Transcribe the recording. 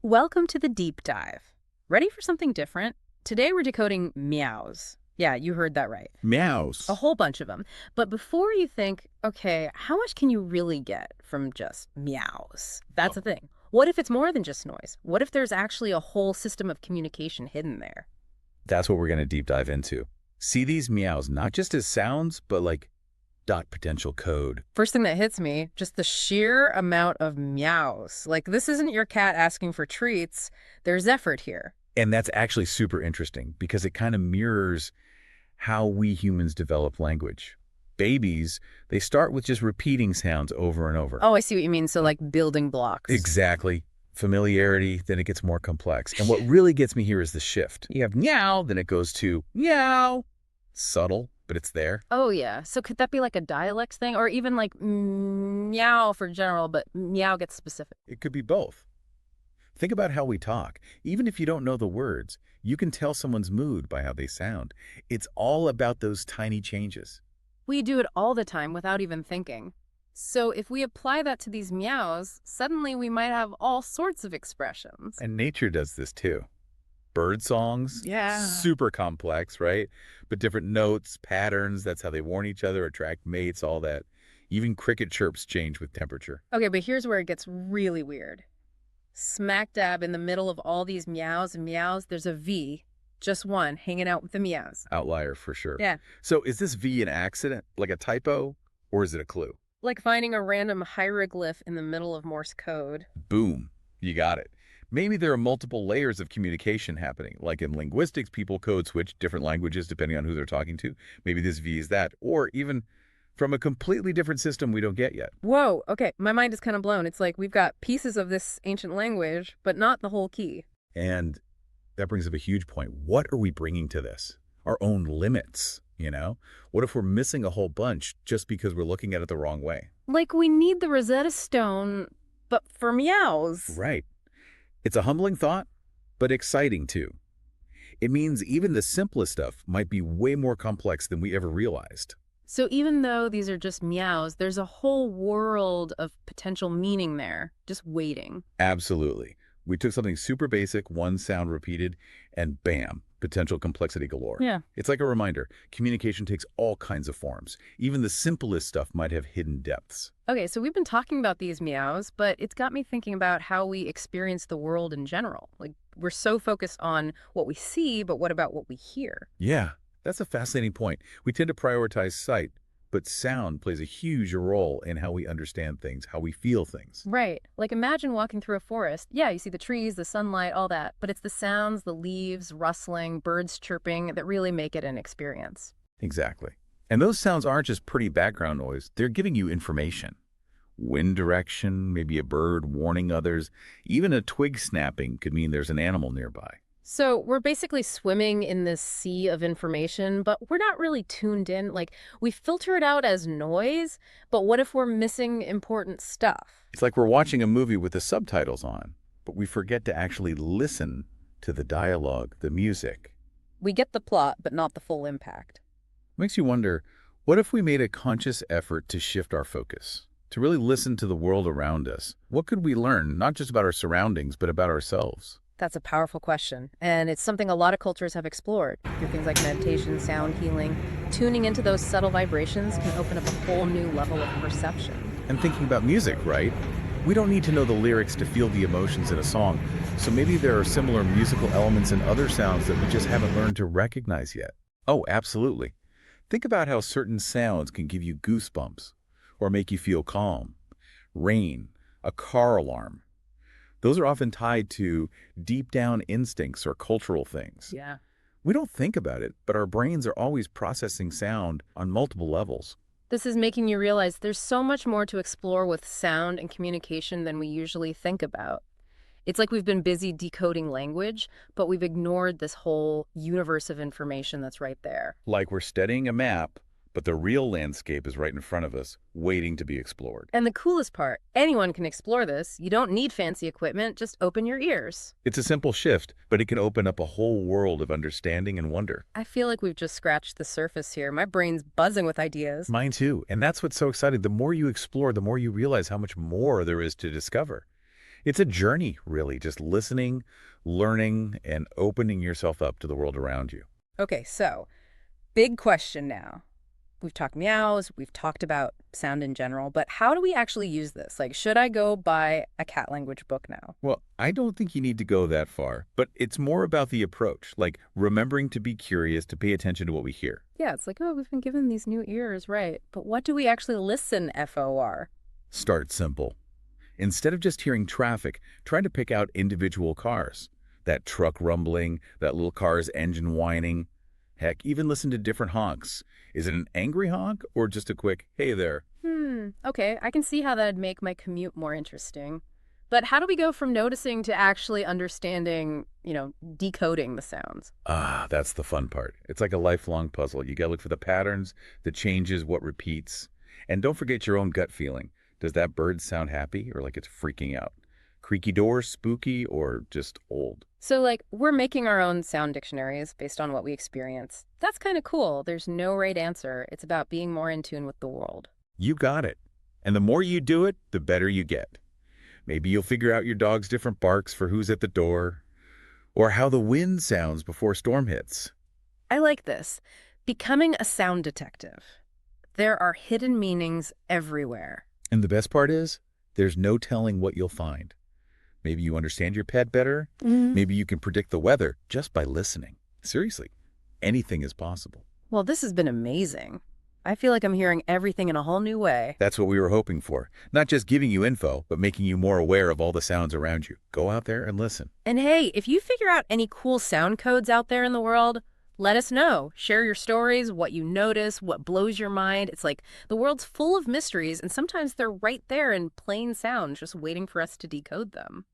Welcome to the deep dive. Ready for something different? Today we're decoding meows. Yeah, you heard that right. A Meows. whole bunch of them. But before you think, okay, how much can you really get from just meows? That's the Oh, thing. What if it's more than just noise? What if there's actually a whole system of communication hidden there? that's what we're going to deep dive into. See these meows not just as sounds, but like dot potential code. First thing that hits me, just the sheer amount of meows. Like, this isn't your cat asking for treats. There's effort here. And that's actually super interesting because it kind of mirrors how we humans develop language. Babies, they start with just repeating sounds over and over. Oh, I see what you mean. So, like, building blocks. Exactly. Familiarity, then it gets more complex. And what really gets me here is the shift. You have meow, then it goes to meow. Subtle, but it's there. Oh, yeah. So could that be like a dialect thing? Or even like meow for general, but meow gets specific? It could be both. Think about how we talk. Even if you don't know the words, you can tell someone's mood by how they sound. It's all about those tiny changes. We do it all the time without even thinking. So if we apply that to these meows, suddenly we might have all sorts of expressions. And nature does this too. Bird songs, Yeah. super complex, right? But different notes, patterns, that's how they warn each other, attract mates, all that. Even cricket chirps change with temperature. Okay, but here's where it gets really weird. Smack dab in the middle of all these meows and meows, there's a V, just one, hanging out with the meows. Outlier for sure. Yeah. So is this V an accident, like a typo, or is it a clue? Like finding a random hieroglyph in the middle of Morse code. Boom, you got it. Maybe there are multiple layers of communication happening. Like in linguistics, people code switch different languages depending on who they're talking to. Maybe this V is that. Or even from a completely different system we don't get yet. Whoa, okay, my mind is kind of blown. It's like we've got pieces of this ancient language, but not the whole key. And that brings up a huge point. What are we bringing to this? Our own limits, you know? What if we're missing a whole bunch just because we're looking at it the wrong way? Like we need the Rosetta Stone, but for meows. Right. It's a humbling thought, but exciting too. It means even the simplest stuff might be way more complex than we ever realized. So even though these are just meows, there's a whole world of potential meaning there, just waiting. Absolutely. We took something super basic, one sound repeated, and bam, potential complexity galore. Yeah. It's like a reminder. Communication takes all kinds of forms. Even the simplest stuff might have hidden depths. Okay, so we've been talking about these meows, but it's got me thinking about how we experience the world in general. Like, we're so focused on what we see, but what about what we hear? Yeah, that's a fascinating point. We tend to prioritize sight, but sound plays a huge role in how we understand things, how we feel things. Right. Like imagine walking through a forest. Yeah, you see the trees, the sunlight, all that, but it's the sounds, the leaves, rustling, birds chirping that really make it an experience. Exactly. And those sounds aren't just pretty background noise. They're giving you information. Wind direction, maybe a bird warning others. Even a twig snapping could mean there's an animal nearby. So we're basically swimming in this sea of information, but we're not really tuned in. Like we filter it out as noise, but what if we're missing important stuff? It's like we're watching a movie with the subtitles on, but we forget to actually listen to the dialogue, the music. We get the plot, but not the full impact. Makes you wonder, what if we made a conscious effort to shift our focus, to really listen to the world around us? What could we learn, not just about our surroundings, but about ourselves? That's a powerful question, and it's something a lot of cultures have explored through things like meditation, sound healing. Tuning into those subtle vibrations can open up a whole new level of perception. And thinking about music, right? We don't need to know the lyrics to feel the emotions in a song, so maybe there are similar musical elements in other sounds that we just haven't learned to recognize yet. Oh, absolutely. Think about how certain sounds can give you goosebumps or make you feel calm. Rain, a car alarm. Those are often tied to deep down instincts or cultural things. Yeah. We don't think about it, but our brains are always processing sound on multiple levels. This is making you realize there's so much more to explore with sound and communication than we usually think about. It's like we've been busy decoding language, but we've ignored this whole universe of information that's right there. Like we're studying a map, but the real landscape is right in front of us, waiting to be explored. And the coolest part, anyone can explore this. You don't need fancy equipment, just open your ears. It's a simple shift, but it can open up a whole world of understanding and wonder. I feel like we've just scratched the surface here. My brain's buzzing with ideas. Mine too. And that's what's so exciting. The more you explore, the more you realize how much more there is to discover. It's a journey, really, just listening, learning, and opening yourself up to the world around you. Okay, so big question now. We've talked meows, we've talked about sound in general, but how do we actually use this? Like, should I go buy a cat language book now? Well, I don't think you need to go that far, but it's more about the approach, like remembering to be curious, to pay attention to what we hear. Yeah, it's like, oh, we've been given these new ears, right? But what do we actually listen FOR? Start simple. Instead of just hearing traffic, try to pick out individual cars. That truck rumbling, that little car's engine whining. Heck, even listen to different honks. Is it an angry honk or just a quick, hey there? Okay, I can see how that'd make my commute more interesting. But how do we go from noticing to actually understanding, decoding the sounds? Ah, that's the fun part. It's like a lifelong puzzle. You gotta look for the patterns, the changes, what repeats. And don't forget your own gut feeling. Does that bird sound happy or like it's freaking out? Creaky doors, spooky, or just old? So, like, we're making our own sound dictionaries based on what we experience. That's kind of cool. There's no right answer. It's about being more in tune with the world. You got it. And the more you do it, the better you get. Maybe you'll figure out your dog's different barks for who's at the door, or how the wind sounds before storm hits. I like this. Becoming a sound detective. There are hidden meanings everywhere. And the best part is, there's no telling what you'll find. Maybe you understand your pet better. Maybe you can predict the weather just by listening. Seriously, anything is possible. Well, this has been amazing. I feel like I'm hearing everything in a whole new way. That's what we were hoping for. Not just giving you info, but making you more aware of all the sounds around you. Go out there and listen. And hey, if you figure out any cool sound codes out there in the world, let us know. Share your stories, what you notice, what blows your mind. It's like the world's full of mysteries, and sometimes they're right there in plain sound, just waiting for us to decode them.